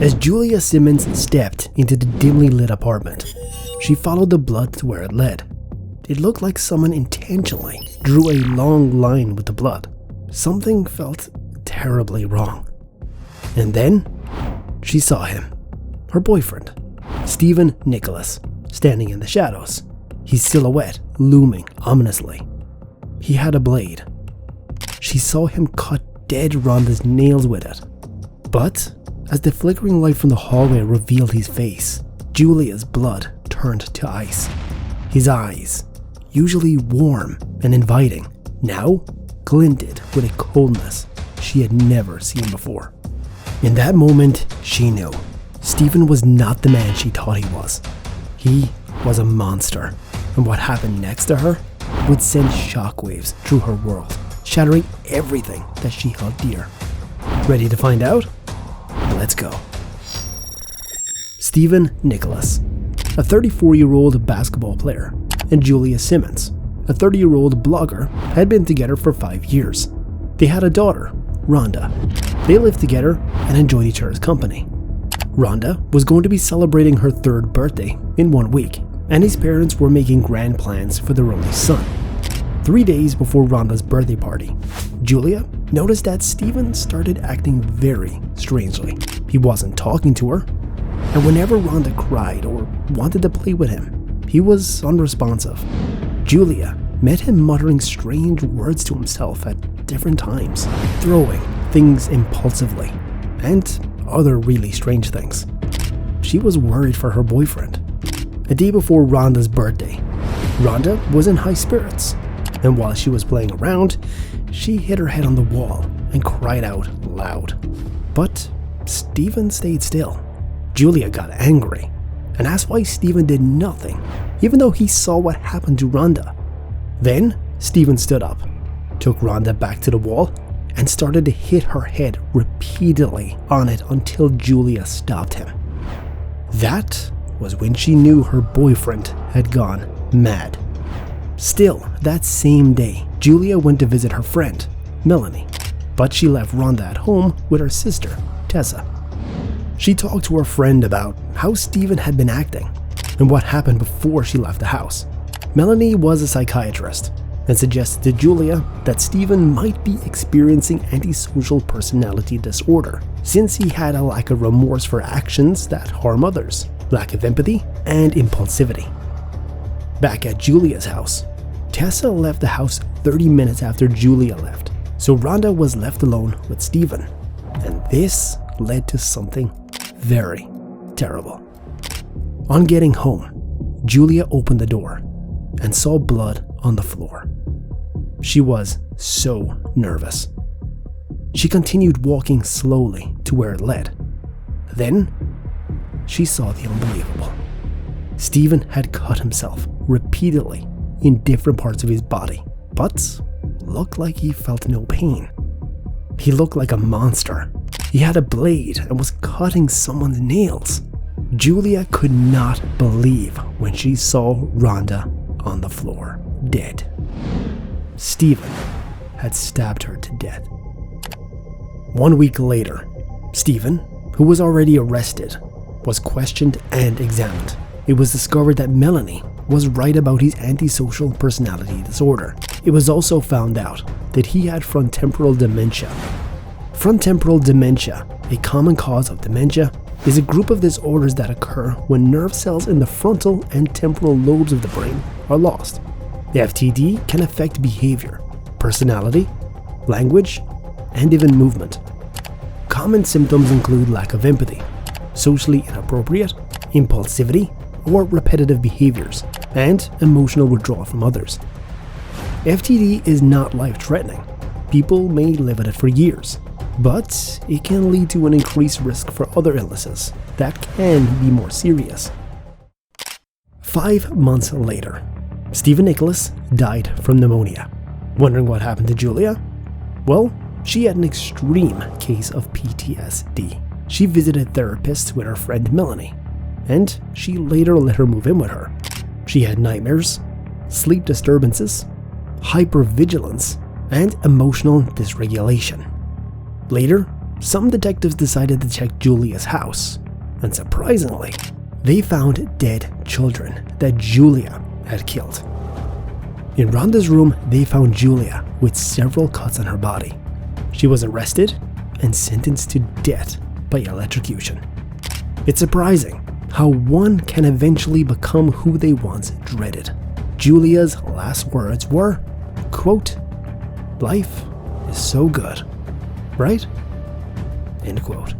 As Julia Simmons stepped into the dimly lit apartment, she followed the blood to where it led. It looked like someone intentionally drew a long line with the blood. Something felt terribly wrong. And then she saw him, her boyfriend, Stephen Nicholas, standing in the shadows, his silhouette looming ominously. He had a blade. She saw him cut dead Ronda's nails with it. But as the flickering light from the hallway revealed his face, Julia's blood turned to ice. His eyes, usually warm and inviting, now glinted with a coldness she had never seen before. In that moment, she knew Stephen was not the man she thought he was. He was a monster, and what happened next to her would send shockwaves through her world, shattering everything that she held dear. Ready to find out? Let's go. Stephen Nicholas, a 34-year-old basketball player, and Julia Simmons, a 30-year-old blogger, had been together for 5 years. They had a daughter, Ronda. They lived together and enjoyed each other's company. Ronda was going to be celebrating her 3rd birthday in 1 week, and his parents were making grand plans for their only son. 3 days before Ronda's birthday party, Julia noticed that Stephen started acting very strangely. He wasn't talking to her, and whenever Ronda cried or wanted to play with him, he was unresponsive. Julia met him muttering strange words to himself at different times, throwing things impulsively, and other really strange things. She was worried for her boyfriend. A day before Ronda's birthday, Ronda was in high spirits, and while she was playing around, she hit her head on the wall and cried out loud. But Stephen stayed still. Julia got angry and asked why Stephen did nothing, even though he saw what happened to Ronda. Then Stephen stood up, took Ronda back to the wall, and started to hit her head repeatedly on it until Julia stopped him. That was when she knew her boyfriend had gone mad. Still, that same day, Julia went to visit her friend, Melanie, but she left Ronda at home with her sister, Tessa. She talked to her friend about how Stephen had been acting and what happened before she left the house. Melanie was a psychiatrist and suggested to Julia that Stephen might be experiencing antisocial personality disorder, since he had a lack of remorse for actions that harm others, lack of empathy, and impulsivity. Back at Julia's house, Tessa left the house 30 minutes after Julia left, so Ronda was left alone with Stephen, and this led to something very terrible. On getting home, Julia opened the door and saw blood on the floor. She was so nervous. She continued walking slowly to where it led. Then, she saw the unbelievable. Stephen had cut himself repeatedly in different parts of his body, but looked like he felt no pain. He looked like a monster. He had a blade and was cutting someone's nails. Julia could not believe when she saw Ronda on the floor, dead. Stephen had stabbed her to death. 1 week later, Stephen, who was already arrested, was questioned and examined. It was discovered that Melanie was right about his antisocial personality disorder. It was also found out that he had frontotemporal dementia. Frontotemporal dementia, a common cause of dementia, is a group of disorders that occur when nerve cells in the frontal and temporal lobes of the brain are lost. The FTD can affect behavior, personality, language, and even movement. Common symptoms include lack of empathy, socially inappropriate, impulsivity, or repetitive behaviors, and emotional withdrawal from others. FTD is not life-threatening. People may live with it for years, but it can lead to an increased risk for other illnesses that can be more serious. 5 months later, Stephen Nicholas died from pneumonia. Wondering what happened to Julia? Well, she had an extreme case of PTSD. She visited therapists with her friend Melanie, and she later let her move in with her. She had nightmares, sleep disturbances, hypervigilance, and emotional dysregulation. Later, some detectives decided to check Julia's house, and surprisingly, they found dead children that Julia had killed. In Ronda's room, they found Julia with several cuts on her body. She was arrested and sentenced to death by electrocution. It's surprising how one can eventually become who they once dreaded. Julia's last words were, quote, "Life is so good, right?" End quote.